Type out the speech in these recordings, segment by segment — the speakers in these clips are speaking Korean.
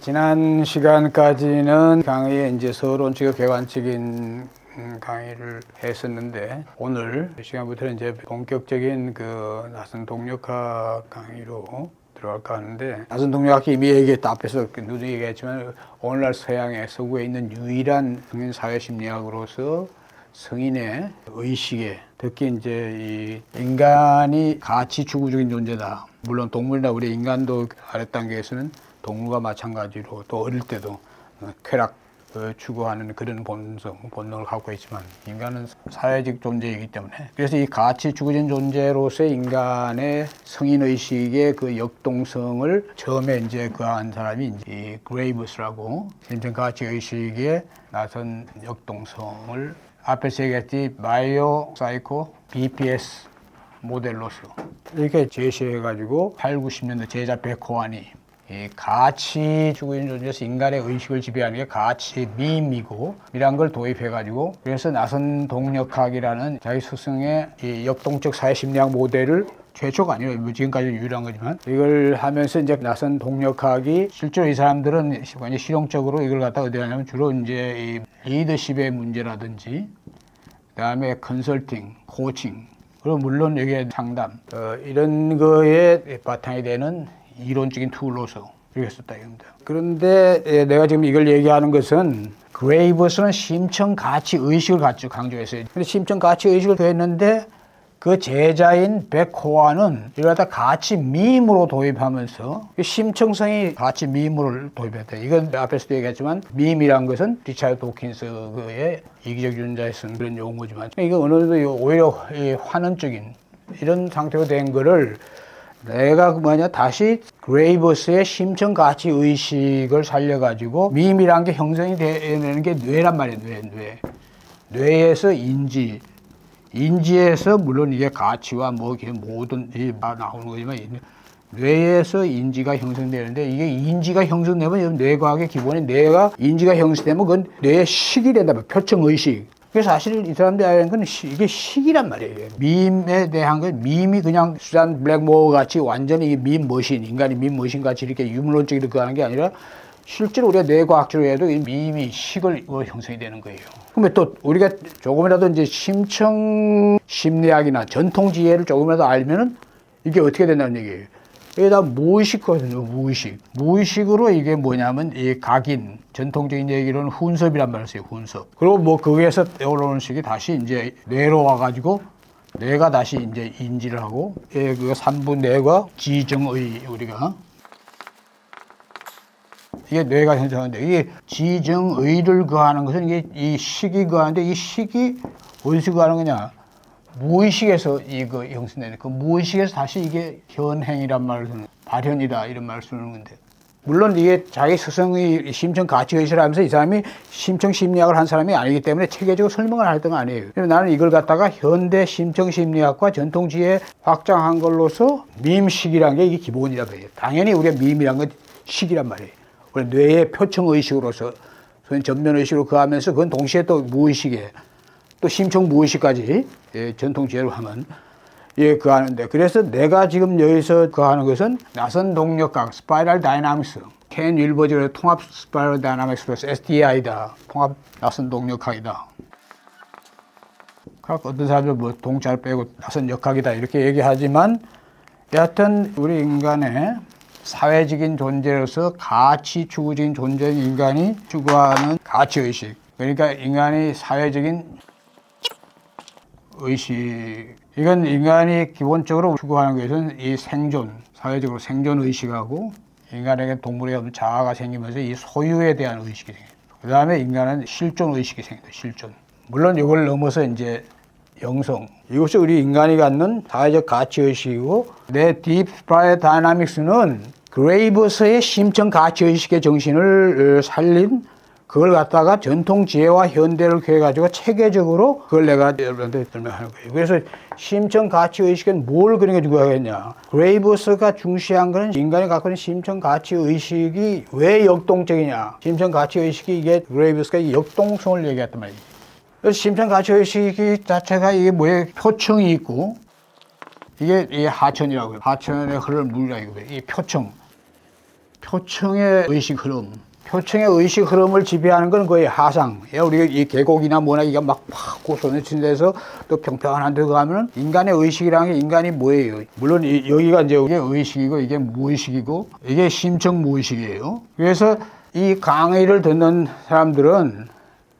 지난 시간까지는 강의에 이제 서론적이고 객관적인 강의를 했었는데, 오늘 시간부터는 이제 본격적인 그 나선 동력학 강의로 들어갈까 하는데, 나선 동력학이 이미 얘기했다, 앞에서 누누이 얘기했지만 오늘날 서양의 서구에 있는 유일한 성인 사회심리학으로서 성인의 의식에, 특히 이제 이 인간이 가치 추구적인 존재다. 물론 동물이나 우리 인간도 아래 단계에서는 동물과 마찬가지로 또 어릴 때도 쾌락 추구하는 그런 본능을 갖고 있지만, 인간은 사회적 존재이기 때문에, 그래서 이 가치 추구적인 존재로서의 인간의 성인의식의 그 역동성을 처음에 이제 그한 사람이 이제 이 그레이브스라고, 심층 가치의식의 나선 역동성을 앞에서 얘기했지, 바이오 사이코 BPS 모델로서 이렇게 제시해가지고 8, 90년대 제자 백호환이 이 가치 추구적인 존재에서 인간의 의식을 지배하는 게 가치 밈이고, 이란 걸 도입해가지고, 그래서 나선 동력학이라는 자기 스승의 이 역동적 사회심리학 모델을, 최초가 아니에요, 지금까지 유일한 거지만, 이걸 하면서 이제 나선 동력학이 실제로 이 사람들은 완전 실용적으로 이걸 갖다 어디 하냐면 주로 이제 이 리더십의 문제라든지, 그다음에 컨설팅, 코칭, 그리고 물론 여기에 상담, 이런 거에 바탕이 되는 이론적인 툴로서 이렇게 썼다 이겁니다. 그런데 내가 지금 이걸 얘기하는 것은, 그레이버스는 심층 가치 의식을 강조했어요. 근데 심층 가치 의식을 했는데 그 제자인 백호환은 이걸 갖다 가치 밈으로 도입하면서 심층성이 가치 밈으로 도입했다. 이건 앞에서도 얘기했지만, 밈이란 것은 리차드 도킨스의 이기적 유전자에 쓴 그런 용어지만, 이거 어느 정도 오히려 환원적인 이런 상태로 된 거를 내가 다시 그레이버스의 심층 가치 의식을 살려가지고, 밈이란 게 형성이 되는 게 뇌란 말이에요. 뇌에서 인지에서 물론 이게 가치와 뭐 모든 다 나오는 거지만, 뇌에서 인지가 형성되는데, 이게 인지가 형성되면 뇌과학의 기본이, 뇌가 인지가 형성되면 그건 뇌의 식이 된다, 표층 의식. 그래서 사실 이 사람들이 알는 건 이게 식이란 말이에요. 밈에 대한 건, 밈이 그냥 수잔 블랙모어 같이 완전히 밈 머신, 인간이 밈 머신 같이 이렇게 유물론적으로 그거 하는 게 아니라, 실제로 우리가 뇌과학적으로 해도 이 밈이 식을 형성이 되는 거예요. 그러면 또 우리가 조금이라도 이제 심층 심리학이나 전통 지혜를 조금이라도 알면은 이게 어떻게 된다는 얘기예요. 여기다 무의식거든요, 무의식. 무의식으로 이게 뭐냐면, 이 각인, 전통적인 얘기로는 훈섭이란 말을 써요, 훈섭. 그리고 뭐 거기에서 올라오는 식이 다시 이제 뇌로 와가지고, 뇌가 다시 이제 인지를 하고, 그 3부 뇌가 지정의, 우리가. 이게 뇌가 형성하는데, 이게 지정의를 거하는 것은 이게 이 식이 거하는데, 이 식이 어디서 거하는 거냐? 무의식에서 이거 형성되는, 그 무의식에서 다시 이게 현행이란 말을 쓰는, 발현이다 이런 말을 쓰는 건데, 물론 이게 자기 스승의 심층 가치의식을 하면서 이 사람이 심층 심리학을 한 사람이 아니기 때문에 체계적으로 설명을 할 건 아니에요. 나는 이걸 갖다가 현대 심층 심리학과 전통 지혜에 확장한 걸로서 밈식이라는 게 이게 기본이라고 해요. 당연히 우리가 밈이란 건 식이란 말이에요. 우리 뇌의 표층 의식으로서, 전면 의식으로 거하면서 그건 동시에 또 무의식에, 또 심층 무의식까지, 전통 지혜로 하면 거하는데, 그래서 내가 지금 여기서 거하는 것은 나선 동력학, 스파이럴 다이나믹스, 켄 윌버즈의 통합 스파이럴 다이나믹스로서 SDI다, 통합 나선 동력학이다. 어떤 사람들 뭐 동자를 빼고 나선 역학이다 이렇게 얘기하지만, 여하튼 우리 인간의 사회적인 존재로서 가치 추구적인 존재인 인간이 추구하는 가치의식, 그러니까 인간이 사회적인 의식, 이건 인간이 기본적으로 추구하는 것은 이 생존, 사회적으로 생존 의식하고, 인간에게 동물의 어떤 자아가 생기면서 이 소유에 대한 의식이 생겨요. 그 다음에 인간은 실존 의식이 생겨요, 실존. 물론 이걸 넘어서 이제 영성, 이것이 우리 인간이 갖는 사회적 가치 의식이고, 내 딥 스파이럴 다이나믹스는 그레이버스의 심층 가치 의식의 정신을 살린, 그걸 갖다가 전통 지혜와 현대를 해가지고 체계적으로 그걸 내가 여러분한테 설명하는 거예요. 그래서 심층 가치 의식은 뭘 그런 게 중요하겠냐? 그레이버스가 중시한 것은 인간이 갖고 있는 심층 가치 의식이 왜 역동적이냐? 심층 가치 의식이, 이게 그레이버스가 역동성을 얘기했단 말이에요. 그래서 심층 가치 의식이 자체가 이게 뭐예요? 표층이 있고, 이게 하천이라고 해요. 하천에 흐를 물이라고 해요. 이 표층. 표층의 의식 흐름. 표층의 의식 흐름을 지배하는 건 거의 하상. 우리가 이 계곡이나 뭐나 이게 막 고소해진 데서 또 평평한 데 가면은 인간의 의식이라는 게 인간이 뭐예요? 물론 여기가 이제 이게 의식이고 이게 무의식이고 이게 심층 무의식이에요. 그래서 이 강의를 듣는 사람들은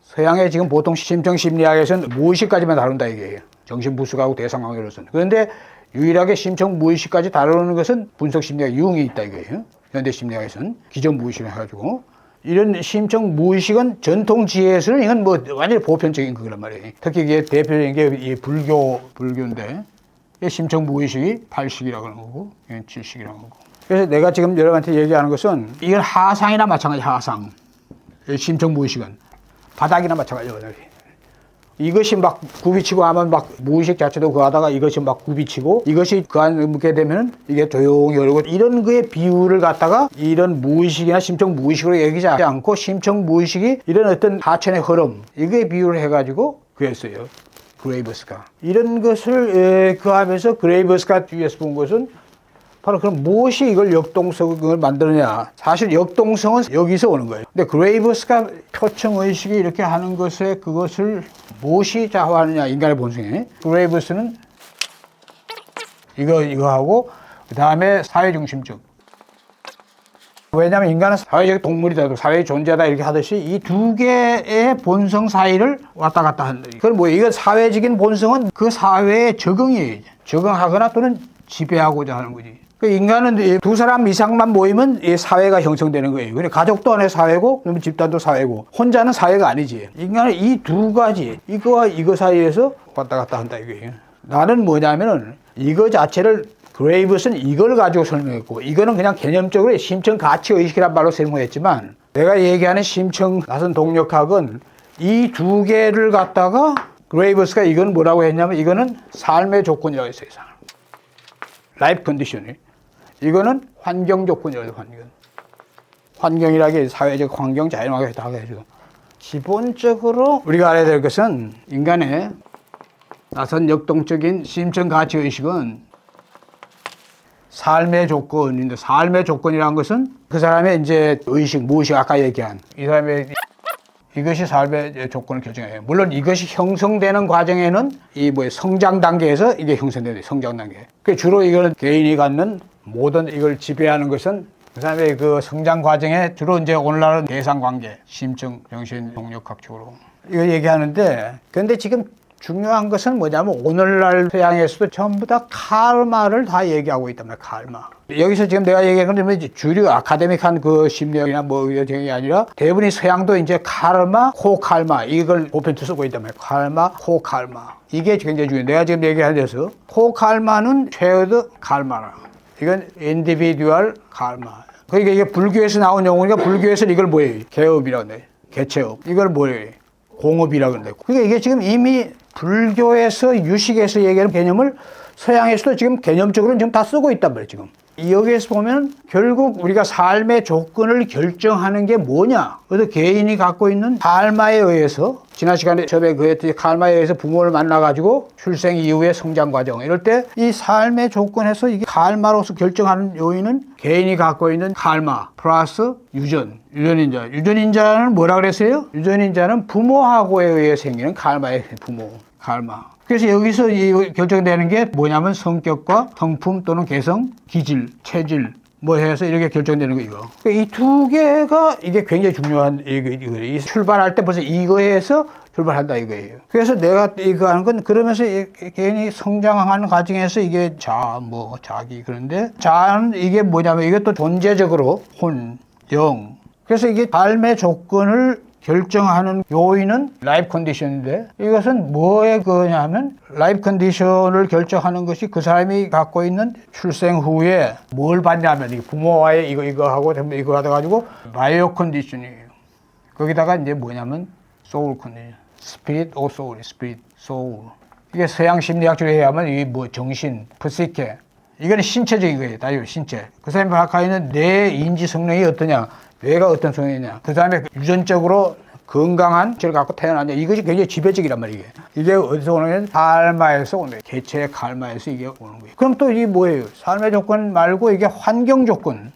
서양의 지금 보통 심층 심리학에서는 무의식까지만 다룬다 이게요. 정신부수하고 대상관계로서는. 그런데 유일하게 심층 무의식까지 다루는 것은 분석심리학 융이 있다 이거예요. 현대심리학에서는 기존 무의식을 해가지고 이런 심층 무의식은 전통 지혜에서는 이건 뭐 완전히 보편적인 그거란 말이에요. 특히 이게 대표적인 게 이 불교인데 심층 무의식이 8식이라고 하는 거고 7식이라고 하는 거고. 그래서 내가 지금 여러분한테 얘기하는 것은 이건 하상이나 마찬가지 하상. 심층 무의식은 바닥이나 마찬가지예요. 이것이 막 굽이치고 하면 막 무의식 자체도 그 하다가 이것이 막 굽이치고 이것이 그 안에 묻게 되면 이게 조용히 열고 이런 거에 비유를 갖다가 이런 무의식이나 심층 무의식으로 얘기하지 않고 심층 무의식이 이런 어떤 하천의 흐름 이거에 비유를 해가지고 그랬어요. 그레이버스가. 이런 것을 그 하면서 그레이버스가 뒤에서 본 것은 바로 그럼 무엇이 이걸 역동성을 만드느냐. 사실 역동성은 여기서 오는 거예요. 근데 그레이버스가 표층 의식이 이렇게 하는 것에 그것을 무엇이 좌우하느냐. 인간의 본성에. 그레이버스는 이거 하고 그 다음에 사회중심적. 왜냐하면 인간은 사회적 동물이다, 사회의 존재다 이렇게 하듯이 이 두 개의 본성 사이를 왔다 갔다 한다. 그건 뭐예요? 이건 사회적인 본성은 그 사회에 적응이에요. 적응하거나 또는 지배하고자 하는 거지. 인간은 두 사람 이상만 모이면 이 사회가 형성되는 거예요. 그러니까 가족도 하나의 사회고, 그러면 집단도 사회고, 혼자는 사회가 아니지. 인간은 이 두 가지, 이거와 이거 사이에서 왔다 갔다 한다 이거예요. 나는 뭐냐면은 이거 자체를 그레이브스는 이걸 가지고 설명했고, 이거는 그냥 개념적으로 심층 가치 의식이란 말로 설명했지만, 내가 얘기하는 심층 나선 동력학은 이 두 개를 갖다가 그레이브스가 이건 뭐라고 했냐면, 이거는 삶의 조건이라고 했어요. 라이프 컨디션이. 이거는 환경 조건이라고 해요. 환경이라는 게 사회적 환경, 자연환경 다 해주고. 기본적으로 우리가 알아야 될 것은 인간의 나선 역동적인 심층 가치 의식은 삶의 조건인데, 삶의 조건이라는 것은 그 사람의 이제 의식, 무의식, 아까 얘기한 이 사람의 이것이 삶의 조건을 결정해요. 물론 이것이 형성되는 과정에는 이 성장 단계에서 이게 형성되는 성장 단계. 그 주로 이거는 개인이 갖는 모든 이걸 지배하는 것은 그 사람의 그 성장 과정에 주로 이제 오늘날은 대상 관계, 심층, 정신, 동력학 쪽으로 이거 얘기하는데, 근데 지금 중요한 것은 뭐냐면 오늘날 서양에서도 전부 다 카르마를 다 얘기하고 있단 말이야. 카르마. 여기서 지금 내가 얘기하는 건 주류 아카데믹한 그 심리학이나 뭐 이게 아니라 대부분이 서양도 이제 카르마, 코칼마 이걸 보편투 쓰고 있단 말이야. 카르마, 코칼마. 이게 굉장히 중요해. 내가 지금 얘기하는 데서 코칼마는 최어드 칼마라. 이건 인디비듀얼 칼마. 그러니까 이게 불교에서 나온 용어니까 불교에서는 이걸 뭐예요? 개업이라고 해. 개체업. 이걸 뭐예요? 공업이라고 그러는데. 그러니까 이게 지금 이미 불교에서 유식에서 얘기하는 개념을 서양에서도 지금 개념적으로는 지금 다 쓰고 있단 말이에요, 지금. 여기에서 보면 결국 우리가 삶의 조건을 결정하는 게 뭐냐? 그래서 개인이 갖고 있는 칼마에 의해서, 지난 시간에 처음에 그랬듯이 칼마에 의해서 부모를 만나가지고 출생 이후의 성장 과정. 이럴 때 이 삶의 조건에서 이게 칼마로서 결정하는 요인은 개인이 갖고 있는 칼마 플러스 유전. 유전인자. 유전인자는 뭐라 그랬어요? 유전인자는 부모하고에 의해 생기는 칼마의 부모. 칼마. 그래서 여기서 결정되는 게 뭐냐면 성격과 성품 또는 개성, 기질, 체질 뭐 해서 이렇게 결정되는 거 이거. 이 두 개가 이게 굉장히 중요한 이거. 출발할 때 벌써 이거에서 출발한다 이거예요. 그래서 내가 이거 하는 건 그러면서 개인이 성장하는 과정에서 이게 자기 그런데 자는 이게 뭐냐면 이것도 존재적으로 혼, 영. 그래서 이게 삶의 조건을 결정하는 요인은 라이프 컨디션인데, 이것은 뭐에 그냐면 라이프 컨디션을 결정하는 것이 그 사람이 갖고 있는 출생 후에 뭘 받냐면 부모와의 이거 하고 이거 하다 가지고 바이오 컨디션이에요. 거기다가 이제 뭐냐면 소울 컨디션, 스피릿 오 소울, 스피릿 소울. 이게 서양 심리학적으로 얘기하면 이게 정신, 프시케. 이거는 신체적인 거예요. 다 신체. 그 사람이 갖고 있는 뇌 인지 성능이 어떠냐, 뇌가 어떤 성향이냐, 그 다음에 유전적으로 건강한 체를 갖고 태어났냐, 이것이 굉장히 지배적이란 말이에요. 이게 어디서 오는 거냐면 칼마에서 오는 거예요. 개체의 칼마에서 이게 오는 거예요. 그럼 또 이게 뭐예요? 삶의 조건 말고 이게 환경 조건.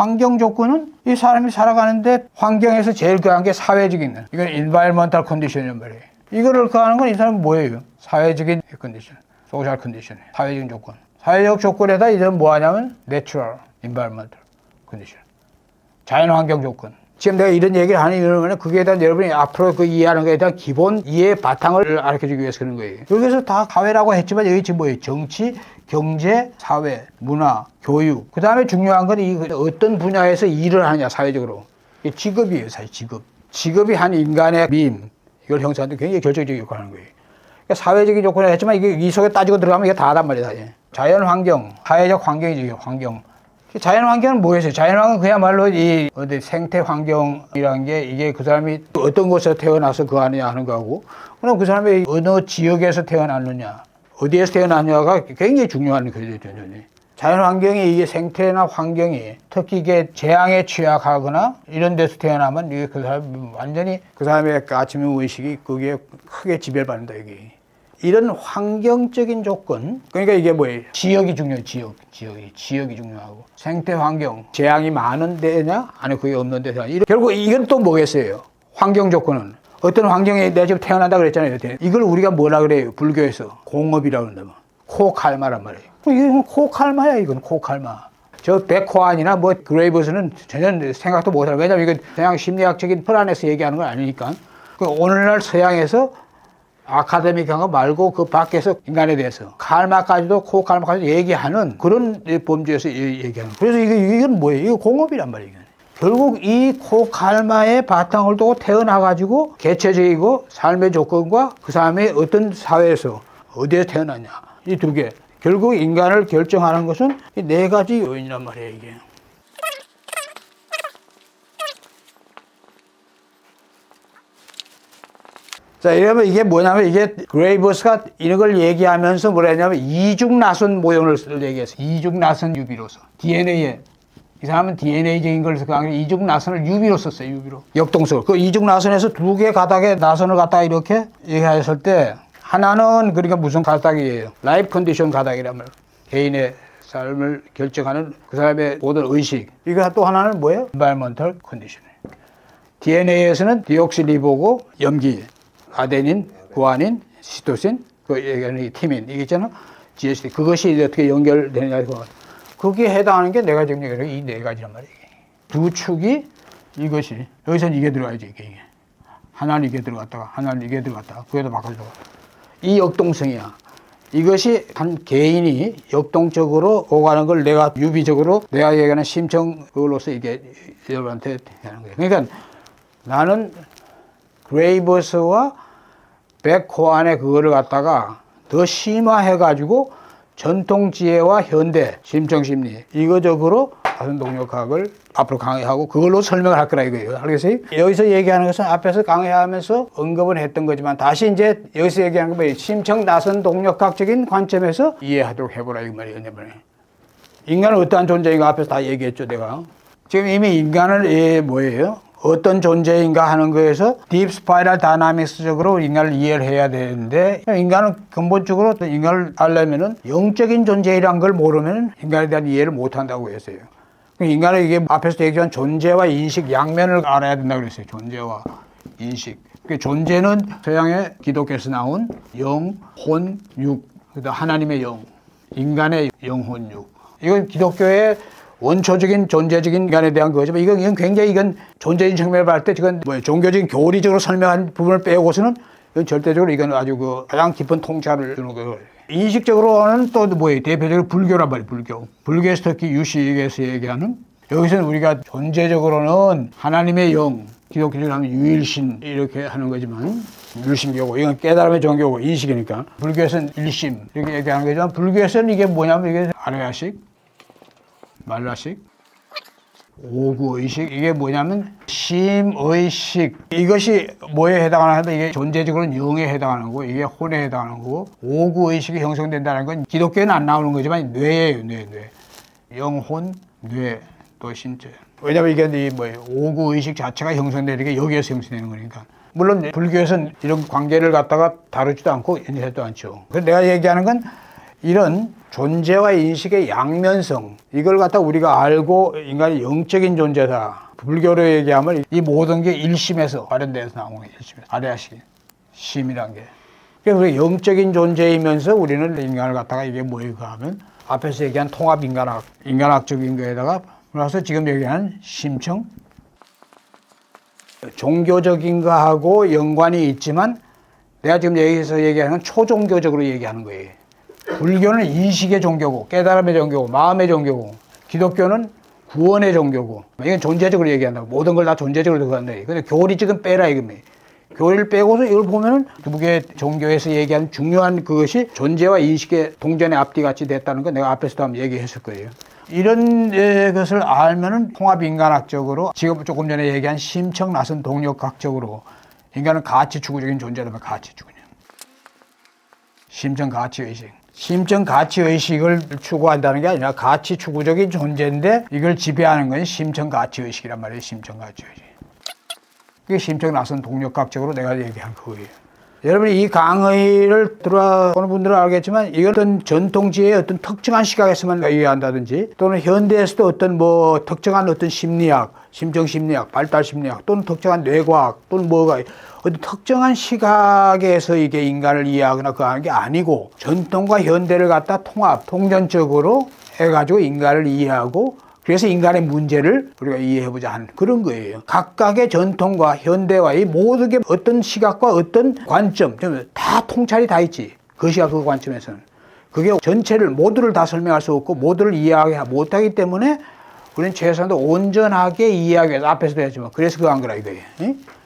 환경 조건은 이 사람이 살아가는데 환경에서 제일 귀한 게 사회적인, 이건 environmental condition이란 말이에요. 이거를 가하는 건 이 사람은 뭐예요? 사회적인 컨디션, 소셜 컨디션, 사회적인 조건. 사회적 조건에다 이제는 뭐 하냐면 natural, environmental condition, 자연환경 조건. 지금 내가 이런 얘기를 하는 이유는 그게 대한 여러분이 앞으로 그 이해하는 것에 대한 기본 이해 바탕을 알려주기 위해서 그런 거예요. 여기서 다 사회라고 했지만 여기 지금 뭐예요? 정치, 경제, 사회, 문화, 교육. 그 다음에 중요한 건 이 어떤 분야에서 일을 하냐, 사회적으로. 이게 직업이에요, 사실 직업. 직업이 한 인간의 밈, 이걸 형성하는데 굉장히 결정적인 역할을 하는 거예요. 그러니까 사회적인 조건을 했지만 이게 이 속에 따지고 들어가면 이게 다단 말이야. 자연 환경, 사회적 환경이죠, 환경. 자연 환경은 뭐였어요? 자연 환경은 그야말로 이 생태 환경이라는 게 이게 그 사람이 어떤 곳에서 태어나서 그 안에 하는 거고, 그럼 그 사람이 어느 지역에서 태어났느냐, 어디에서 태어났느냐가 굉장히 중요한 거죠. 자연 환경이 이게 생태나 환경이 특히 이게 재앙에 취약하거나 이런 데서 태어나면 이게 그 사람 완전히 그 사람의 아침 의식이 거기에 크게 지배받는다 이게. 이런 환경적인 조건, 그러니까 이게 뭐예요? 지역이 중요해요. 지역이 중요하고 생태 환경, 재앙이 많은 데냐 아니 그게 없는 데냐. 결국 이건 또 뭐겠어요? 환경 조건은 어떤 환경에 내가 지금 태어난다 그랬잖아요. 이걸 우리가 뭐라 그래요? 불교에서 공업이라고 그런다면 코칼마란 말이에요. 이건 코칼마야. 이건 코칼마. 저 백호안이나 뭐 그레이버스는 전혀 생각도 못하는. 왜냐면 이건 그냥 심리학적인 틀 안에서 얘기하는 건 아니니까. 그 오늘날 서양에서 아카데믹한 거 말고 그 밖에서 인간에 대해서 칼마까지도 코칼마까지 얘기하는 그런 범주에서 얘기하는. 그래서 이건 뭐예요? 이거 공업이란 말이에요. 결국 이 코칼마의 바탕을 두고 태어나가지고 개체적이고 삶의 조건과 그 사람의 어떤 사회에서 어디에 태어났냐 이 두 개. 결국 인간을 결정하는 것은 이 네 가지 요인이란 말이에요, 이게. 자, 이러면 이게 뭐냐면 이게 그레이버스가 이런 걸 얘기하면서 뭐라 했냐면 이중나선 모형을 얘기했어요. 이중나선 유비로서. DNA에. 이 사람은 DNA적인 걸 써서 이중나선을 유비로 썼어요, 유비로. 역동성을. 그 이중나선에서 두 개 가닥의 나선을 갖다가 이렇게 얘기했을 때 하나는 그러니까 무슨 가닥이에요? 라이프 컨디션 가닥이란 말이에요. 개인의 삶을 결정하는 그 사람의 모든 의식. 이거 또 하나는 뭐예요? environmental condition. DNA에서는 디옥시리보고 염기, 아데닌, 구아닌, 시토신, 그 얘기하는 티민, 이게 있잖아. GST. 그것이 어떻게 연결되느냐. 거기에 해당하는 게 내가 지금 얘기하는 이 네 가지란 말이에요. 두 축이 이것이, 여기서는 이게 들어가야지, 이게. 하나는 이게 들어갔다가, 하나는 이게 들어갔다가, 그게도 바꿔 들어갔다. 이 역동성이야. 이것이 한 개인이 역동적으로 오가는 걸 내가 유비적으로 내가 얘기하는 심청 그걸로서 이게 여러분한테 하는 거예요. 그러니까 나는 그레이버스와 백호안의 그거를 갖다가 더 심화해가지고 전통지혜와 현대 심청심리 이거적으로 가슴동력학을 앞으로 강의하고 그걸로 설명을 할 거라 이거예요. 알겠어요? 여기서 얘기하는 것은 앞에서 강의하면서 언급은 했던 거지만 다시 이제 여기서 얘기하는 건 뭐예요? 심청 나선 동력학적인 관점에서 이해하도록 해보라 이 말이에요. 인간은 어떠한 존재인가 앞에서 다 얘기했죠, 내가. 지금 이미 인간을 뭐예요? 어떤 존재인가 하는 거에서 딥 스파이럴 다이나믹스적으로 인간을 이해를 해야 되는데 인간은 근본적으로 인간을 알려면은 영적인 존재이란 걸 모르면 인간에 대한 이해를 못 한다고 했어요. 인간은 이게 앞에서 얘기한 존재와 인식 양면을 알아야 된다고 그랬어요. 존재와 인식. 존재는 서양의 기독교에서 나온 영, 혼, 육. 하나님의 영, 인간의 영혼, 육. 이건 기독교의 원초적인 존재적인 인간에 대한 거지만 이건 굉장히 존재적인 측면을 봤을 때 지금 종교적인 교리적으로 설명한 부분을 빼고서는 이건 절대적으로 이건 아주 가장 깊은 통찰을 주는 거예요. 인식적으로는 또 뭐예요? 대표적으로 불교란 말이에요, 불교. 불교에서 특히 유식에서 얘기하는 여기서는 우리가 존재적으로는 하나님의 영, 기독교적으로 하면 유일신 이렇게 하는 거지만 유일신교고 이건 깨달음의 종교고 인식이니까 불교에서는 일심 이렇게 얘기하는 거지만 불교에서는 이게 뭐냐면 이게 아라야식, 말라식, 오구의식 이게 뭐냐면 심의식 이것이 뭐에 해당하는데 이게 존재적으로는 영에 해당하는 거고 이게 혼에 해당하는 거고 오구의식이 형성된다는 건 기독교에는 안 나오는 거지만 뇌예요. 뇌 영혼, 뇌, 또 신체. 왜냐면 이게 뭐예요? 오구의식 자체가 형성되는 게 여기에서 형성되는 거니까. 물론 불교에서는 이런 관계를 갖다가 다루지도 않고 연결하지도 않죠. 그래서 내가 얘기하는 건 이런 존재와 인식의 양면성, 이걸 갖다 우리가 알고 인간이 영적인 존재다. 불교로 얘기하면 이 모든 게 일심에서 발현돼서 나오는 게 일심에서 아레아식 심이란 게. 그래서 영적인 존재이면서 우리는 인간을 갖다가 이게 뭐일까 하면 앞에서 얘기한 통합 인간학적인 거에다가 그래서 지금 얘기하는 심청, 종교적인 거하고 연관이 있지만 내가 지금 여기서 얘기하는 건 초종교적으로 얘기하는 거예요. 불교는 인식의 종교고 깨달음의 종교고 마음의 종교고 기독교는 구원의 종교고 이건 존재적으로 얘기한다고 모든 걸 다 존재적으로 들어간다. 근데 교리 지금 빼라 이겁니다. 교리를 빼고서 이걸 보면은 두 개의 종교에서 얘기하는 중요한 그것이 존재와 인식의 동전의 앞뒤같이 됐다는 거 내가 앞에서도 한번 얘기했을 거예요. 이런 것을 알면은 통합인간학적으로 지금 조금 전에 얘기한 심청 나선 동력학적으로 인간은 가치추구적인 존재라면 가치추구냐. 심청 가치의식. 심청 가치의식을 추구한다는 게 아니라 가치추구적인 존재인데 이걸 지배하는 건 심청 가치의식이란 말이에요. 심청 가치의식. 그게 심청 나선 동력학적으로 내가 얘기한 거예요. 여러분이 이 강의를 들어보는 분들은 알겠지만 이건 어떤 전통지의 어떤 특정한 시각에서만 이해한다든지 또는 현대에서도 어떤 뭐 특정한 어떤 심리학, 심정심리학, 발달심리학 또는 특정한 뇌과학 또는 뭐가 어떤 특정한 시각에서 이게 인간을 이해하거나 그거 하는 게 아니고 전통과 현대를 갖다 통합, 통전적으로 해가지고 인간을 이해하고 그래서 인간의 문제를 우리가 이해해보자 하는 그런 거예요. 각각의 전통과 현대와 이 모든 게 어떤 시각과 어떤 관점, 다 통찰이 다 있지. 그 시각, 그 관점에서는. 그게 전체를, 모두를 다 설명할 수 없고 모두를 이해하게 못하기 때문에 우리는 최소한도 온전하게 이해하기 위해서 앞에서도 했지만 그래서 그거 한 거라 이거예요.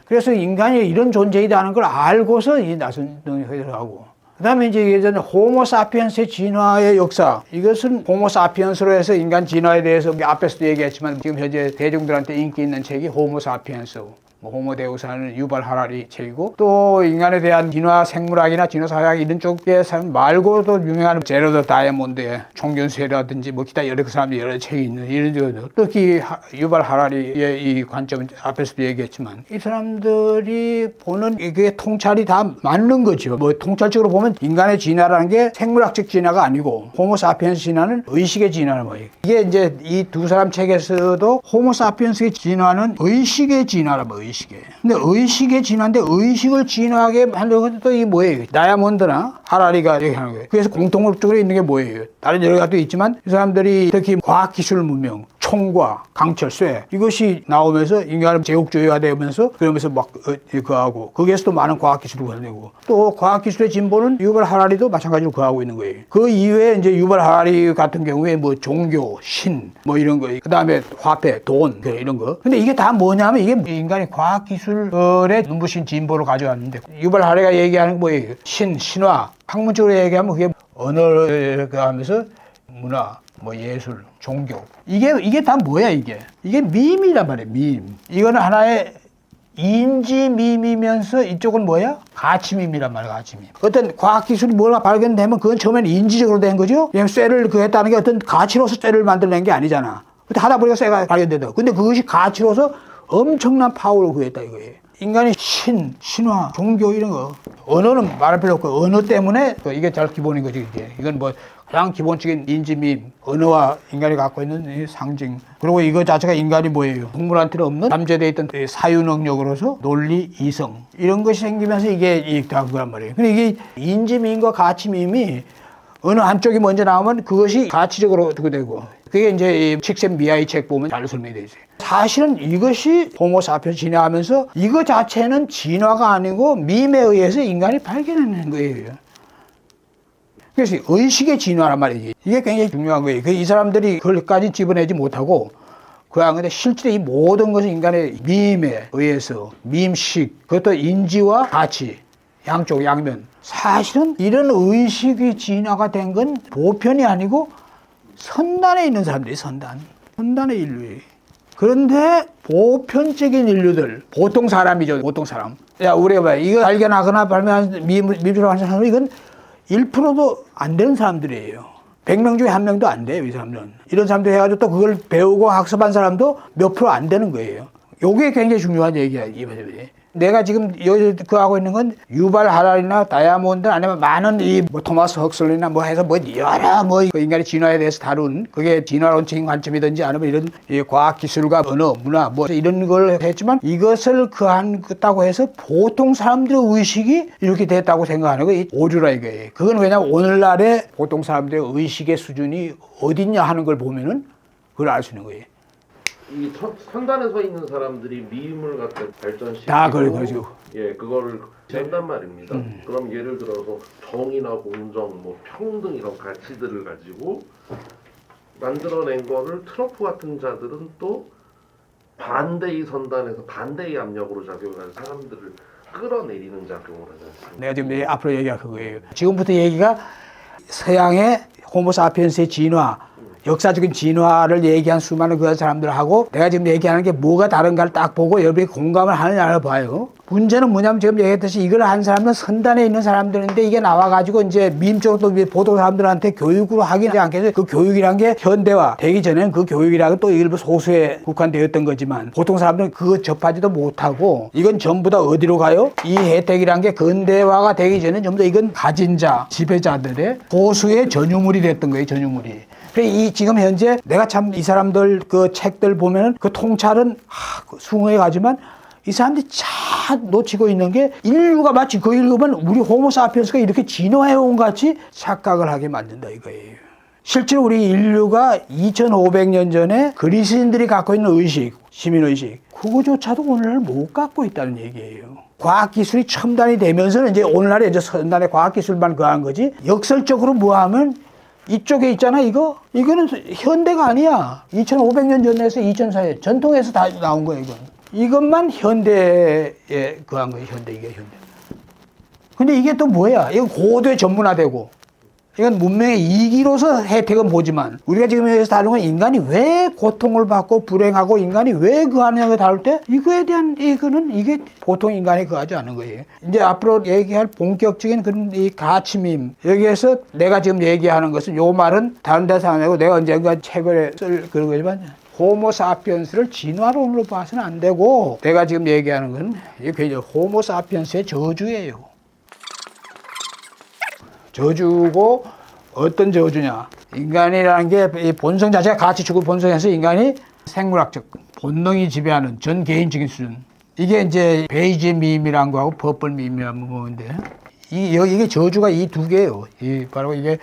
그래서 인간이 이런 존재이다 하는 걸 알고서 이 나선 능력을 하고 그 다음에 이제 예전에 호모사피엔스의 진화의 역사 이것은 호모사피엔스로 해서 인간 진화에 대해서 앞에서도 얘기했지만 지금 현재 대중들한테 인기 있는 책이 호모사피엔스 호모데우스라는 유발 하라리 책이고 또 인간에 대한 진화 생물학이나 진화 사회학 이런 쪽에 사람 말고도 유명한 제로더 다이아몬드의 총견수라든지 뭐 기타 여러 사람들이 여러 책이 있는 이런 특히 유발 하라리의 이 관점은 앞에서도 얘기했지만 이 사람들이 보는 이게 통찰이 다 맞는 거죠. 뭐 통찰적으로 보면 인간의 진화라는 게 생물학적 진화가 아니고 호모사피엔스 진화는 의식의 진화는 뭐예요. 이게 이제 이 두 사람 책에서도 호모사피엔스의 진화는 의식의 진화라 뭐 의식에. 근데 의식의 진화인데 의식을 진화하게 하려고 해도 이 뭐예요? 다이아몬드나 하라리가 얘기하는 거예요. 그래서 공통적으로 있는 게 뭐예요? 다른 여러 가지도 있지만 이 사람들이 특히 과학기술 문명, 총과 강철, 쇠 이것이 나오면서 인간은 제국주의가 되면서 그러면서 막 그하고 거기에서도 많은 과학기술을 구현되고 또 과학기술의 진보는 유발 하라리도 마찬가지로 구하고 있는 거예요. 그 이외에 이제 유발 하라리 같은 경우에 뭐 종교, 신 뭐 이런 거, 그 다음에 화폐, 돈 이런 거. 근데 이게 다 뭐냐면 이게 인간이 과학기술의 눈부신 진보를 가져왔는데 유발 하라리가 얘기하는 게 뭐예요? 신화. 학문적으로 얘기하면 그게 언어를 하면서 문화, 뭐 예술, 종교. 이게 다 뭐야 이게? 이게 밈이란 말이에요. 밈. 이거는 하나의 인지 밈이면서 이쪽은 뭐야? 가치밈이란 말이야. 가치밈. 어떤 과학기술이 뭐가 발견되면 그건 처음에는 인지적으로 된 거죠. 그냥 쇠를 했다는 게 어떤 가치로서 쇠를 만들어낸 게 아니잖아. 근데 하다 보니까 쇠가 발견된다. 근데 그것이 가치로서 엄청난 파워를 구했다 이거예요. 인간이 신화, 종교 이런 거. 언어는 말할 필요 없고 언어 때문에 이게 제일 기본인 거지. 이건 뭐 가장 기본적인 인지밈, 언어와 인간이 갖고 있는 이 상징. 그리고 이거 자체가 인간이 뭐예요? 동물한테는 없는 잠재되어 있던 사유 능력으로서 논리, 이성 이런 것이 생기면서 이게 다 그란 말이에요. 근데 이게 인지밈과 가치밈이 어느 한쪽이 먼저 나오면 그것이 가치적으로 두게 되고 그게 이제 이 칙센 미아이 책 보면 잘 설명이 되어 있어요. 사실은 이것이 호모사피엔스 진화하면서 이거 자체는 진화가 아니고 밈에 의해서 인간이 발견해낸 거예요. 그래서 의식의 진화란 말이지. 이게 굉장히 중요한 거예요. 이 사람들이 그걸까지 집어내지 못하고 근데 실제 이 모든 것은 인간의 밈에 의해서 밈식, 그것도 인지와 가치, 양쪽, 양면. 사실은 이런 의식이 진화가 된 건 보편이 아니고 선단에 있는 사람들이 선단의 인류예요. 그런데 보편적인 인류들, 보통 사람이죠, 보통 사람. 야, 우리가 봐, 이거 발견하거나 발명한 밈으로 하는 사람은 이건 1%도 안 되는 사람들이에요. 100명 중에 1명도 안 돼요, 이 사람들은. 이런 사람들 해가지고 또 그걸 배우고 학습한 사람도 몇 프로 안 되는 거예요. 요게 굉장히 중요한 얘기야, 이번에. 내가 지금 여기 그 하고 있는 건 유발 하랄이나 다이아몬드 아니면 많은 이 뭐 토마스 헉슬리나 뭐 해서 뭐 여러 뭐 인간의 진화에 대해서 다룬 그게 진화론적인 관점이든지 아니면 이런 이 과학 기술과 언어 문화 뭐 이런 걸 했지만 이것을 그한다고 해서 보통 사람들의 의식이 이렇게 됐다고 생각하는 거 이 오류라 이거예요. 그건 왜냐면 오늘날의 보통 사람들의 의식의 수준이 어딨냐 하는 걸 보면은 그걸 알 수 있는 거예요. 이 선단에 서 있는 사람들이 미임을 갖다 발전시키고 다 그래가지고 예 그거를 한단 말입니다. 그럼 예를 들어서 정의나 공정, 뭐 평등 이런 가치들을 가지고 만들어낸 거를 트럼프 같은 자들은 또 반대의 선단에서 반대의 압력으로 작용하는 사람들을 끌어내리는 작용을 하지 않습니까? 내가 지금 앞으로 얘기할 그거예요. 지금부터 얘기가 서양의 호모사피엔스의 진화, 역사적인 진화를 얘기한 수많은 그 사람들하고 내가 지금 얘기하는 게 뭐가 다른가를 딱 보고 여러분이 공감을 하느냐를 봐요. 문제는 뭐냐면 지금 얘기했듯이 이걸 한 사람은 선단에 있는 사람들인데 이게 나와가지고 이제 민족도 보통 사람들한테 교육으로 하긴 않겠어요. 그 교육이란 게 현대화 되기 전에는 그 교육이라고 또 일부 소수에 국한되었던 거지만 보통 사람들은 그거 접하지도 못하고 이건 전부 다 어디로 가요? 이 혜택이란 게 근대화가 되기 전에 전부 다 이건 가진 자, 지배자들의 보수의 전유물이 됐던 거예요. 전유물이. 이 지금 현재 내가 참 이 사람들 그 책들 보면은 그 통찰은 숭어에 가지만 이 사람들이 잘 놓치고 있는 게 인류가 마치 그 읽으면 우리 호모사피엔스가 이렇게 진화해온 같이 착각을 하게 만든다 이거예요. 실제로 우리 인류가 2500년 전에 그리스인들이 갖고 있는 의식, 시민의식 그거조차도 오늘날 못 갖고 있다는 얘기예요. 과학기술이 첨단이 되면서는 이제 오늘날에 이제 선단의 과학기술만 그한 거지 역설적으로 뭐 하면 이쪽에 있잖아 이거는 현대가 아니야. 2500년 전에서 2004년 전통에서 다 나온 거야 이건. 이것만 현대에 그한 거예요. 이게 현대. 근데 이게 또 뭐야? 이건 고도의 전문화되고 이건 문명의 이기로서 혜택은 보지만 우리가 지금 여기서 다루는 건 인간이 왜 고통을 받고 불행하고 인간이 왜 그 하느냐를 다룰 때 이거에 대한 이게 보통 인간이 그하지 않은 거예요. 이제 앞으로 얘기할 본격적인 그런 이 가치밈 여기에서 내가 지금 얘기하는 것은 요 말은 다른 데서 안 하고 내가 언젠가 책을 쓸 그런 거지만 호모사피엔스를 진화론으로 봐서는 안 되고 내가 지금 얘기하는 건 이게 호모사피엔스의 저주예요. 저주고 어떤 저주냐? 인간이라는 게 본성 자체가 가치 추구 본성에서 인간이 생물학적 본능이 지배하는 전 개인적인 수준. 이게 이제 베이지 밈이라는 거하고 퍼플 밈이라는 건데 이게 저주가 이 두 개예요. 바로 이게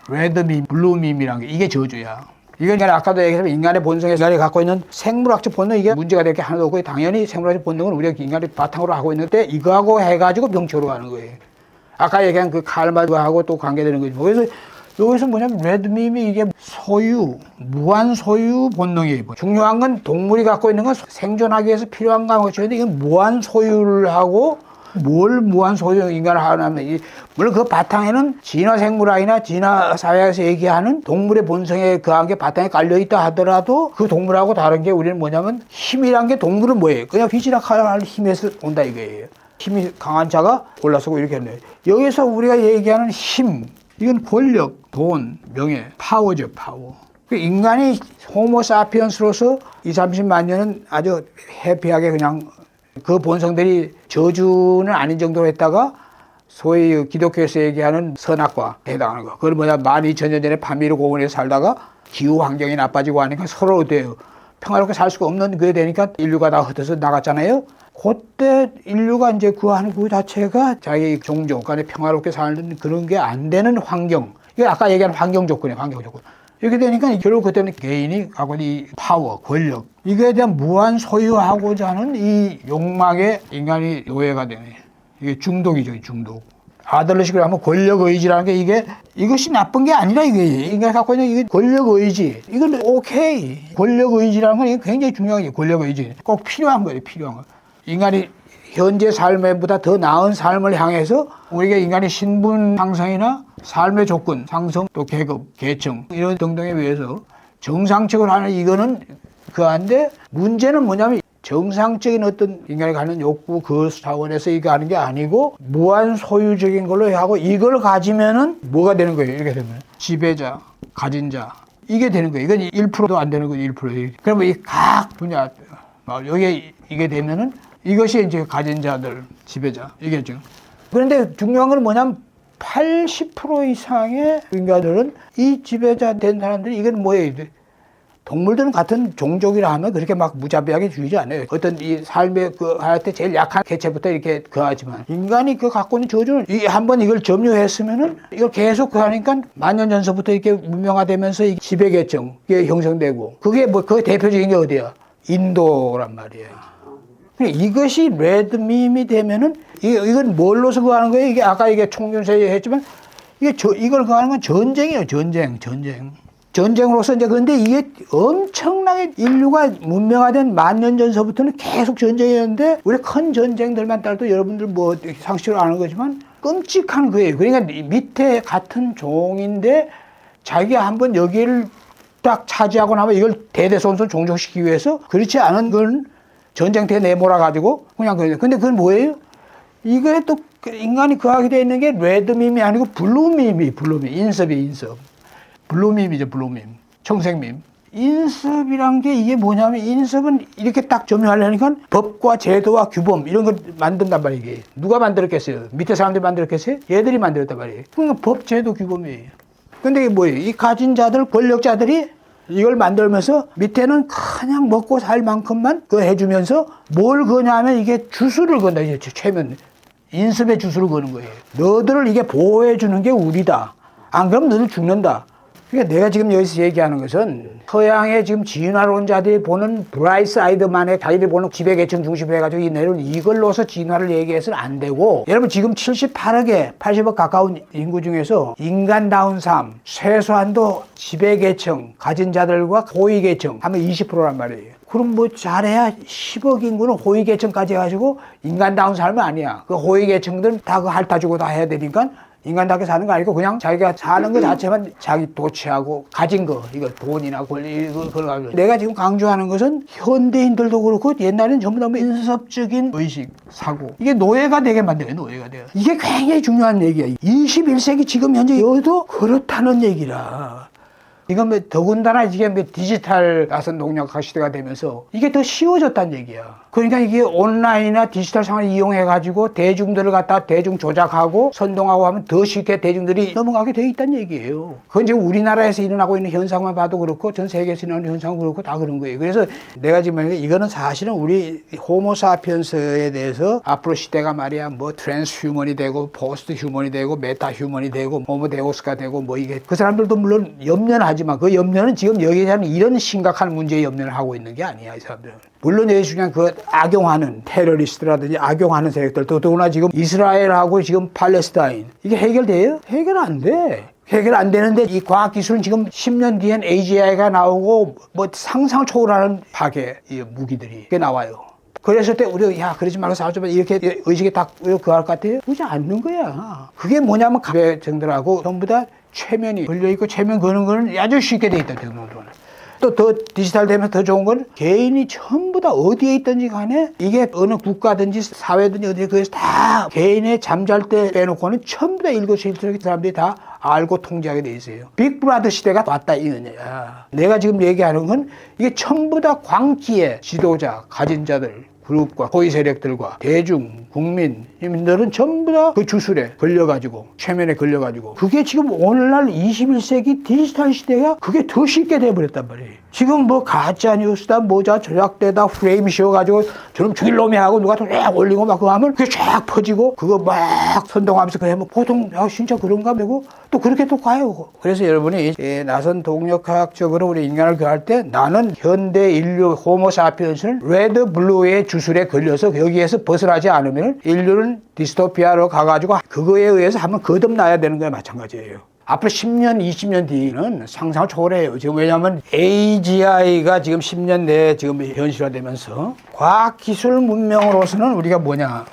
레드 밈, 블루 밈이라는 게 이게 저주야. 이건 아까도 얘기했지만 인간의 본성에서 인간이 갖고 있는 생물학적 본능 이게 문제가 될 게 하나도 없고 당연히 생물학적 본능은 우리가 인간이 바탕으로 하고 있는데 이거하고 해가지고 병초로 가는 거예요. 아까 얘기한 그 칼마드하고 또 관계되는 거죠. 그래서 여기서 뭐냐면 레드밈이 이게 소유, 무한 소유 본능이에요. 중요한 건 동물이 갖고 있는 건 생존하기 위해서 필요한 것인데 이건 무한 소유를 하고 뭘 무한 소유 인간을 하냐면 물론 그 바탕에는 진화 생물학이나 진화 사회에서 얘기하는 동물의 본성에 그한 게 바탕에 깔려 있다 하더라도 그 동물하고 다른 게 우리는 뭐냐면 힘이란 게 동물은 뭐예요? 그냥 휘지락할 힘에서 온다 이거예요. 힘이 강한 자가 올라서고 이렇게 하는 거예요. 여기서 우리가 얘기하는 힘, 이건 권력, 돈, 명예, 파워죠, 파워. 인간이 호모사피엔스로서 20, 30만 년은 아주 해피하게 그냥 그 본성들이 저주는 아닌 정도로 했다가 소위 기독교에서 얘기하는 선악과 해당하는 거. 그건 뭐냐, 12,000년 전에 파미르 고원에서 살다가 기후 환경이 나빠지고 하니까 서로 어때요? 평화롭게 살 수가 없는 그게 되니까 인류가 다 흩어서 나갔잖아요. 그때 인류가 이제 그 하는 그 자체가 자기 종족 간에 평화롭게 사는 그런 게 안 되는 환경. 이게 아까 얘기한 환경 조건이에요, 환경 조건. 이렇게 되니까 결국 그때는 개인이 갖고 있는 이 파워, 권력, 이거에 대한 무한 소유하고자 하는 이 욕망에 인간이 노예가 되네. 이게 중독이죠, 중독. 아들러식으로 하면 권력 의지라는 게 이것이 나쁜 게 아니라 이게 인간이 갖고 있는 이게 권력 의지. 이건 오케이. 권력 의지라는 건 굉장히 중요한 게 권력 의지. 꼭 필요한 거예요, 필요한 거. 인간이 현재 삶보다 더 나은 삶을 향해서 우리가 인간의 신분 상승이나 삶의 조건, 상승, 또 계급, 계층 이런 등등에 의해서 정상적으로 하는 이거는 그한데 문제는 뭐냐면 정상적인 어떤 인간이 가는 욕구 그 차원에서 이거 하는 게 아니고 무한 소유적인 걸로 하고 이걸 가지면은 뭐가 되는 거예요? 이렇게 되면 지배자, 가진 자 이게 되는 거예요. 이건 1%도 안 되는 거죠. 1%. 그러면 이 각 분야 여기에 이게 되면은 이것이 이제 가진 자들, 지배자. 이게죠. 그런데 중요한 건 뭐냐면 80% 이상의 인간들은 이 지배자 된 사람들이 이건 뭐예요? 동물들은 같은 종족이라 하면 그렇게 막 무자비하게 죽이지 않아요. 어떤 이 삶의 그 할 때 제일 약한 개체부터 이렇게 그하지만 인간이 그 갖고 있는 저주는 이 한번 이걸 점유했으면은 이걸 계속 그하니까 만년 전서부터 이렇게 문명화되면서 이 지배계층 이게 형성되고 그게 뭐 그 대표적인 게 어디야? 인도란 말이에요. 이것이 레드밈이 되면은 이건 뭘로서 그하는 거예요? 이게 아까 이게 총균세 했지만 이게 이걸 그하는 건 전쟁이에요. 전쟁으로서 이제 그런데 이게 엄청나게 인류가 문명화된 만년 전서부터는 계속 전쟁이었는데 우리 큰 전쟁들만 따라도 여러분들 뭐 상식으로 아는 거지만 끔찍한 거예요. 그러니까 밑에 같은 종인데 자기가 한번 여기를 딱 차지하고 나면 이걸 대대손손 종족시키기 위해서 그렇지 않은 건 전쟁터에 내몰아 가지고 그냥 근데 그건 뭐예요? 이거에 또 인간이 그하게 되어 있는 게 레드밈이 아니고 블루밈. 인섭. 블루밈이죠, 블루밈. 청색밈. 인섭이란 게 이게 뭐냐면 인섭은 이렇게 딱 점유하려니까 법과 제도와 규범 이런 걸 만든단 말이에요. 이게. 누가 만들었겠어요? 밑에 사람들이 만들었겠어요? 얘들이 만들었단 말이에요. 그러니까 법, 제도, 규범이에요. 근데 이게 뭐예요? 이 가진 자들, 권력자들이 이걸 만들면서 밑에는 그냥 먹고 살 만큼만 그 해주면서 뭘 거냐면 이게 주술을 건다. 이제 최면. 인섭의 주술을 거는 거예요. 너들을 이게 보호해주는 게 우리다. 안 그러면 너들 죽는다. 그러니까 내가 지금 여기서 얘기하는 것은 서양의 지금 진화론자들이 보는 브라이스 아이드만의 자기들이 보는 지배계층 중심으로 해가지고 이걸로서 진화를 얘기해서는 안 되고 여러분 지금 78억에 80억 가까운 인구 중에서 인간다운 삶, 최소한도 지배계층, 가진 자들과 호위계층 하면 20%란 말이에요. 그럼 뭐 잘해야 10억 인구는 호위계층까지 해가지고 인간다운 삶은 아니야. 그 호위계층들은 다 그 핥아주고 다 해야 되니까 인간답게 사는 거 아니고 그냥 자기가 사는 거 자체만 자기 도취하고 가진 거 이거 돈이나 권리 그걸 가지고 내가 지금 강조하는 것은 현대인들도 그렇고 옛날에는 전부 다 인섭적인 의식 사고 이게 노예가 되게 만들어요. 노예가 돼요. 이게 굉장히 중요한 얘기야. 21세기 지금 현재 여기도 그렇다는 얘기라. 이건 뭐 더군다나 이게 뭐 디지털 나선 농약화 시대가 되면서 이게 더 쉬워졌다는 얘기야. 그러니까 이게 온라인이나 디지털 상을 이용해가지고 대중들을 갖다 대중 조작하고 선동하고 하면 더 쉽게 대중들이 넘어가게 돼 있다는 얘기예요. 그건 지금 우리나라에서 일어나고 있는 현상만 봐도 그렇고 전 세계에서 일어나는 현상은 그렇고 다 그런 거예요. 그래서 내가 지금 이거는 사실은 우리 호모사피엔스에 대해서 앞으로 시대가 말이야 뭐 트랜스 휴먼이 되고 포스트 휴먼이 되고 메타 휴먼이 되고 호모데우스가 되고 뭐 이게 그 사람들도 물론 염려는 하지만 그 염려는 지금 여기에 대한 이런 심각한 문제의 염려를 하고 있는 게 아니야 이 사람들은. 물론 여기 중요한 그 악용하는 테러리스트라든지 악용하는 세력들 더구나 지금 이스라엘하고 지금 팔레스타인 이게 해결돼요? 해결 안 돼. 해결 안 되는데 이 과학기술은 지금 10년 뒤엔 AGI가 나오고 뭐 상상 초월하는 파괴 무기들이 나와요. 그랬을 때 우리가 야 그러지 말고 싸우자 이렇게 의식이 딱 그할 것 같아요? 그러지 않는 거야. 그게 뭐냐면 가배정들하고 전부 다 최면이 걸려있고 최면 거는 거는 아주 쉽게 돼 있다. 또 더 디지털 되면 더 좋은 건 개인이 전부 다 어디에 있든지 간에 이게 어느 국가든지 사회든지 어디 그래서 다 개인의 잠잘 때 빼놓고는 전부 다 일거수일투족의 사람들이 다 알고 통제하게 돼 있어요. 빅브라더 시대가 왔다 이거냐. 내가 지금 얘기하는 건 이게 전부 다 광기의 지도자, 가진 자들 그룹과 호위 세력들과 대중, 국민, 시민들은 전부 다 그 주술에 걸려가지고 최면에 걸려가지고 그게 지금 오늘날 21세기 디지털 시대가 그게 더 쉽게 돼버렸단 말이에요. 지금 뭐 가짜 뉴스다 뭐자 조작되다 프레임 씌워가지고 저놈 죽일 놈이 하고 누가 또 쫙 올리고 막 그거 하면 그게 쫙 퍼지고 그거 막 선동하면서 그래 뭐 보통 야 진짜 그런가 되고 또 그렇게 또 가요. 그래서 여러분이 나선 동력학적으로 우리 인간을 구할 때 나는 현대 인류 호모사피엔스는 레드 블루의 주술에 걸려서 여기에서 벗어나지 않으면 인류는 디스토피아로 가가지고 그거에 의해서 한번 거듭나야 되는 거에 마찬가지예요. 앞으로 10년, 20년 뒤는 상상을 초월해요. 지금 왜냐하면 AGI가 지금 10년 내에 지금 현실화되면서 과학기술 문명으로서는 우리가 뭐냐.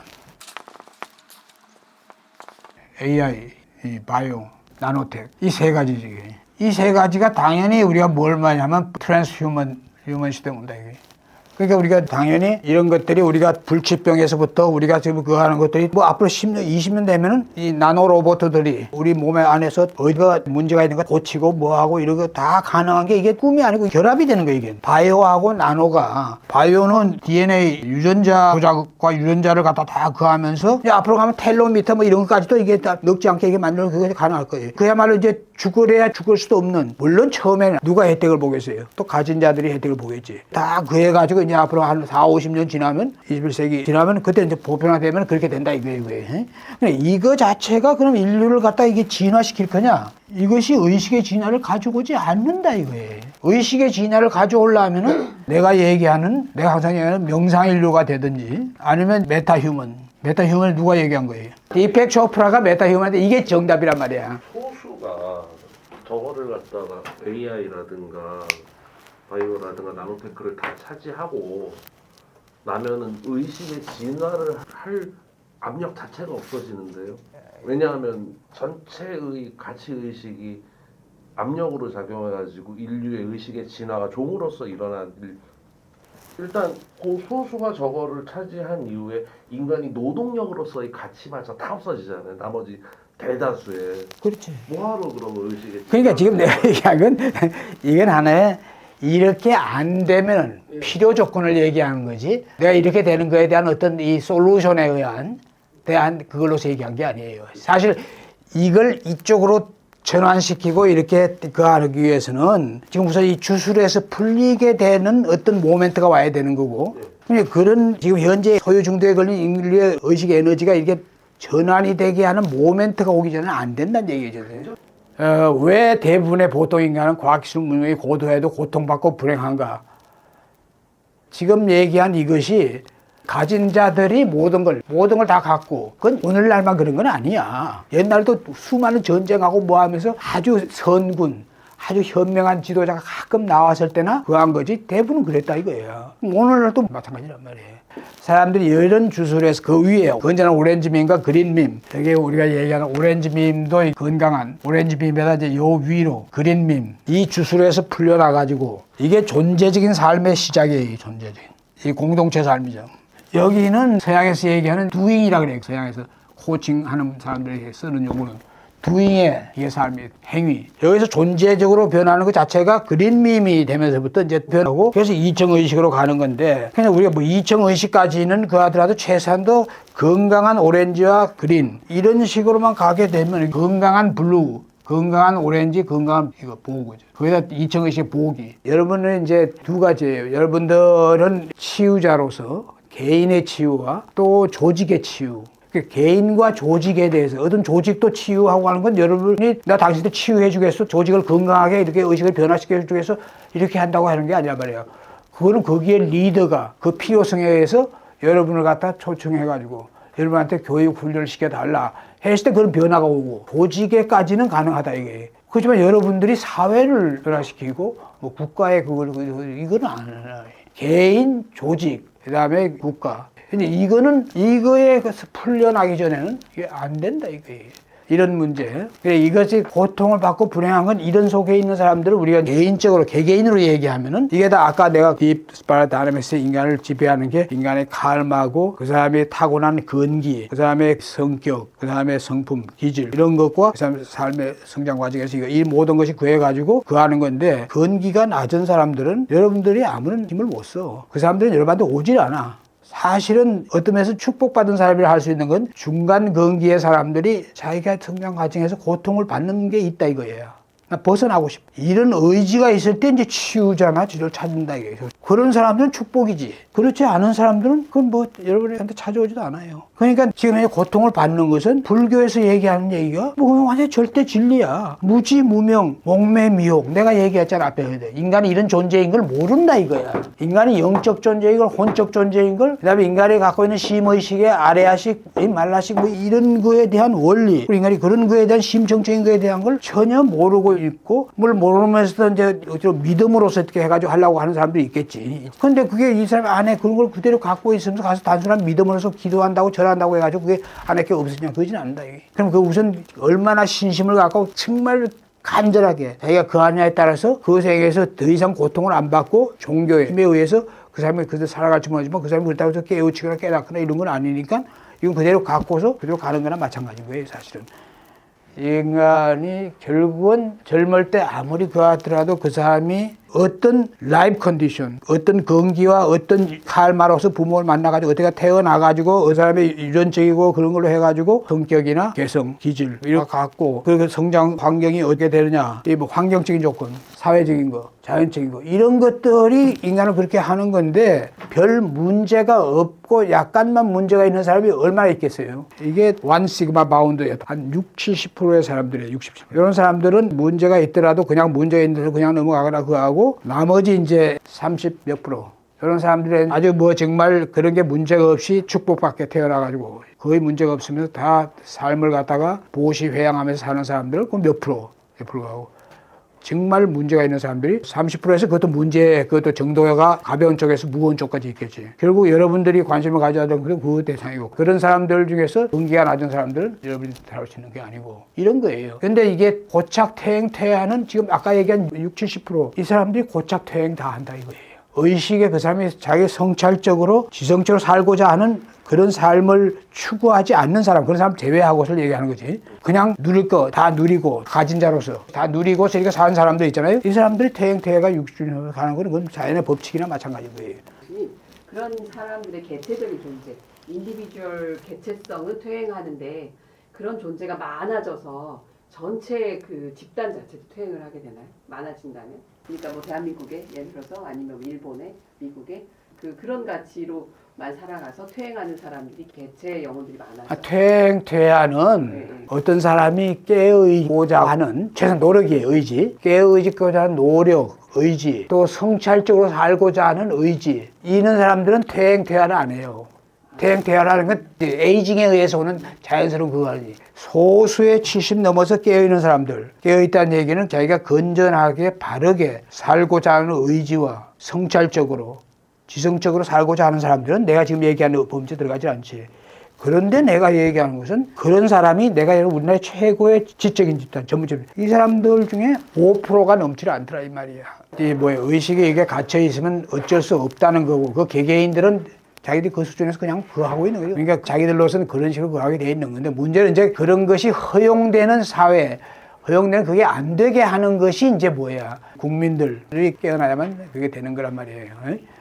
AI, 이 바이오, 나노텍 이 세 가지지. 이 세 가지가 당연히 우리가 뭘 말하냐면 트랜스 휴먼 시스템 온다 이게. 그러니까 우리가 당연히 이런 것들이 우리가 불치병에서부터 우리가 지금 그거 하는 것들이 뭐 앞으로 10년, 20년 되면은 이 나노 로봇들이 우리 몸에 안에서 어디가 문제가 있는 거 고치고 뭐하고 이런 거 다 가능한 게 이게 꿈이 아니고 결합이 되는 거예요, 이게. 바이오하고 나노가. 바이오는 DNA 유전자 조작과 유전자를 갖다 다 그하면서 이제 앞으로 가면 텔로미터 뭐 이런 것까지도 이게 다 늙지 않게 이게 만들면 그게 가능할 거예요. 그야말로 이제 죽으래야 죽을 수도 없는, 물론 처음에는 누가 혜택을 보겠어요. 또 가진 자들이 혜택을 보겠지. 다 그해가지고 이제 앞으로 한 4, 50년 지나면 21세기 지나면 그때 이제 보편화되면 그렇게 된다 이거예요. 근데 이거 자체가 그럼 인류를 갖다 이게 진화시킬 거냐? 이것이 의식의 진화를 가져오지 않는다 이거예요. 의식의 진화를 가져오려면은 내가 항상 얘기하는 명상인류가 되든지 아니면 메타휴먼. 메타휴먼을 누가 얘기한 거예요? 디펙 쇼프라가 메타휴먼인데 이게 정답이란 말이야. 소수가 저거를 갖다가 AI라든가 바이오라든가 나노테크를 다 차지하고 나면은 의식의 진화를 할 압력 자체가 없어지는데요. 왜냐하면 전체의 가치 의식이 압력으로 작용해가지고 인류의 의식의 진화가 종으로서 일어난 일단 그 소수가 저거를 차지한 이후에 인간이 노동력으로서의 가치마저 다 없어지잖아요. 나머지 대다수의. 그렇지. 뭐하러 그러면 의식의 그러니까 지금 내가 얘기한 건 이건 하나의 이렇게 안 되면 필요 조건을 얘기하는 거지. 내가 이렇게 되는 거에 대한 어떤 이 솔루션에 대한 그걸로서 얘기한 게 아니에요. 사실 이걸 이쪽으로 전환시키고 이렇게 하기 위해서는 지금 우선 이 주술에서 풀리게 되는 어떤 모멘트가 와야 되는 거고, 그런 지금 현재 소유 중독에 걸린 인류의 의식 에너지가 이렇게 전환이 되게 하는 모멘트가 오기 전에 안 된다는 얘기죠. 왜 대부분의 보통 인간은 과학기술 문명이 고도해도 고통받고 불행한가? 지금 얘기한 이것이 가진 자들이 모든 걸 다 갖고, 그건 오늘날만 그런 건 아니야. 옛날도 수많은 전쟁하고 뭐 하면서 아주 선군, 아주 현명한 지도자가 가끔 나왔을 때나 그한 거지 대부분 그랬다 이거예요. 오늘날도 마찬가지란 말이에요. 사람들이 이런 주술에서 그 위에 건전한 오렌지밈과 그린밈, 되게 우리가 얘기하는 오렌지밈도 건강한 오렌지밈에다 이제 요 위로 그린밈, 이 주술에서 풀려나가지고 이게 존재적인 삶의 시작이에요. 존재적인 이 공동체 삶이죠. 여기는 서양에서 얘기하는 두잉이라 그래요. 서양에서 코칭하는 사람들이 쓰는 용어는 두잉의 이게 삶의 행위. 여기서 존재적으로 변하는 것 자체가 그린밈이 되면서부터 이제 변하고, 그래서 이청의식으로 가는 건데, 그냥 우리가 뭐 이청의식까지는 그 하더라도 최소한도 건강한 오렌지와 그린 이런 식으로만 가게 되면 건강한 블루, 건강한 오렌지, 건강한 이거 보고죠. 거기다 이청의식 보기. 여러분은 이제 두 가지예요. 여러분들은 치유자로서 개인의 치유와 또 조직의 치유. 개인과 조직에 대해서 어떤 조직도 치유하고 하는 건 여러분이 나 당신들 치유해 주겠어, 조직을 건강하게 이렇게 의식을 변화시켜 주겠어 이렇게 한다고 하는 게 아니란 말이에요. 그거는 거기에 리더가 그 필요성에 의해서 여러분을 갖다 초청해 가지고 여러분한테 교육 훈련을 시켜달라 했을 때 그런 변화가 오고, 조직에까지는 가능하다 이게. 그렇지만 여러분들이 사회를 변화시키고 뭐 국가의 이거는 안 해요. 개인, 조직, 그 다음에 국가. 근데 이거는 이거에서 풀려나기 전에는 이게 안 된다 이거예요. 이런 문제. 이것이 고통을 받고 불행한 건 이런 속에 있는 사람들을 우리가 개인적으로 개개인으로 얘기하면은 이게 다 아까 내가 딥 스파라다이내믹스 인간을 지배하는 게 인간의 칼마고, 그 사람의 타고난 근기, 그 사람의 성격, 그 사람의 성품, 기질 이런 것과 그 사람의 삶의 성장 과정에서 이 모든 것이 구해가지고 하는 건데, 근기가 낮은 사람들은 여러분들이 아무런 힘을 못 써. 그 사람들은 여러분한테 오질 않아. 사실은 어떤 면에서 축복받은 사람이라 할 수 있는 건 중간 근기의 사람들이 자기가 성장 과정에서 고통을 받는 게 있다 이거예요. 나 벗어나고 싶어. 이런 의지가 있을 때 이제 치유자나 치료를 찾는다 이거예요. 그런 사람들은 축복이지. 그렇지 않은 사람들은 그건 뭐 여러분한테 찾아오지도 않아요. 그러니까 지금 고통을 받는 것은 불교에서 얘기하는 얘기가 뭐 완전 절대 진리야. 무지, 무명, 목매, 미혹. 내가 얘기했잖아 앞에. 인간이 이런 존재인 걸 모른다 이거야. 인간이 영적 존재인 걸, 혼적 존재인 걸, 그 다음에 인간이 갖고 있는 심의식의 아래아식, 말라식 뭐 이런 거에 대한 원리, 그리고 인간이 그런 거에 대한 심정적인 거에 대한 걸 전혀 모르고 있고, 뭘 모르면서 이제 믿음으로서 어떻게 해가지고 하려고 하는 사람들이 있겠지. 근데 그게 이 사람 안에 그런 걸 그대로 갖고 있으면서 가서 단순한 믿음으로서 기도한다고 절한다고 해가지고 그게 안에 게 없으냐? 그러진 않는다. 이게. 그럼 그 우선 얼마나 신심을 갖고 정말 간절하게 자기가 그 하냐에 따라서 그 세계에서 더 이상 고통을 안 받고 종교의 힘에 의해서 그 사람이 그대로 살아갈지 모르지만 그 사람이 그렇다고 해서 깨우치거나 깨닫거나 이런 건 아니니까 이건 그대로 갖고서 그대로 가는 거나 마찬가지인 거예요, 사실은. 인간이 결국은 젊을 때 아무리 그하더라도 그 사람이 어떤 라이프 컨디션, 어떤 건기와 어떤 칼마로서 부모를 만나가지고 어떻게 태어나가지고 그 사람의 유전적이고 그런 걸로 해가지고 성격이나 개성, 기질 이런 거 갖고 그 성장 환경이 어떻게 되느냐, 이 뭐 환경적인 조건, 사회적인 거, 자연적인 거 이런 것들이 인간을 그렇게 하는 건데 별 문제가 없고 약간만 문제가 있는 사람이 얼마나 있겠어요. 이게 1 시그마 바운드예요. 한 60-70%의 사람들이에요. 60. 이런 사람들은 문제가 있더라도 그냥 문제가 있는 데서 그냥 넘어가거나 그거 하고 나머지 이제 30 몇 프로 이런 사람들은 아주 뭐 정말 그런 게 문제가 없이 축복받게 태어나가지고 거의 문제가 없으면서 다 삶을 갖다가 보시 회양하면서 사는 사람들은 그 몇 프로, 몇 프로하고 정말 문제가 있는 사람들이 30%에서 그것도 문제, 그것도 정도가 가벼운 쪽에서 무거운 쪽까지 있겠지. 결국 여러분들이 관심을 가져야 되는 건 그 대상이고 그런 사람들 중에서 동기가 낮은 사람들은 여러분이 다룰 수 있는 게 아니고 이런 거예요. 근데 이게 고착, 퇴행, 퇴하는 지금 아까 얘기한 60-70%이 사람들이 고착, 퇴행 다 한다 이거예요. 의식에 그 사람이 자기 성찰적으로 지성적으로 살고자 하는 그런 삶을 추구하지 않는 사람, 그런 사람 제외하고서 얘기하는 거지. 그냥 누릴 거 다 누리고 가진 자로서 다 누리고 저희가 사는 사람들 있잖아요. 이 사람들이 퇴행퇴해가 60주년 가는 거는 그건 자연의 법칙이나 마찬가지인 거예요. 그런 사람들의 개체적인 존재, 인디비주얼 개체성은 퇴행하는데 그런 존재가 많아져서 전체 그 집단 자체도 퇴행을 하게 되나요? 많아진다면? 그러니까 뭐 대한민국에 예를 들어서 아니면 일본에, 미국에 그런 가치로만 살아가서 퇴행하는 사람들이 개체 영혼들이 많아요. 퇴행, 퇴하는 어떤 사람이 깨어있고자 하는 최소한 노력이에요, 의지. 깨어있고자 하는 노력, 의지. 또 성찰적으로 살고자 하는 의지. 있는 사람들은 퇴행, 퇴하는 안 해요. 퇴행, 퇴하라는 건 에이징에 의해서 오는 자연스러운 그거 아니지. 소수의 70 넘어서 깨어있는 사람들. 깨어있다는 얘기는 자기가 건전하게 바르게 살고자 하는 의지와 성찰적으로 지성적으로 살고자 하는 사람들은 내가 지금 얘기하는 범죄에 들어가지 않지. 그런데 내가 얘기하는 것은 그런 사람이 내가 우리나라의 최고의 지적인 집단, 전문적인 이 사람들 중에 5%가 넘지 않더라 이 말이야. 이 뭐야 의식에 이게 갇혀 있으면 어쩔 수 없다는 거고 그 개개인들은 자기들이 그 수준에서 그냥 그거 하고 있는 거예요. 그러니까 자기들로서는 그런 식으로 그거 하게 돼 있는 건데 문제는 이제 그런 것이 허용되는 사회, 허용되는 그게 안 되게 하는 것이 이제 뭐야 국민들이 깨어나야만 그게 되는 거란 말이에요.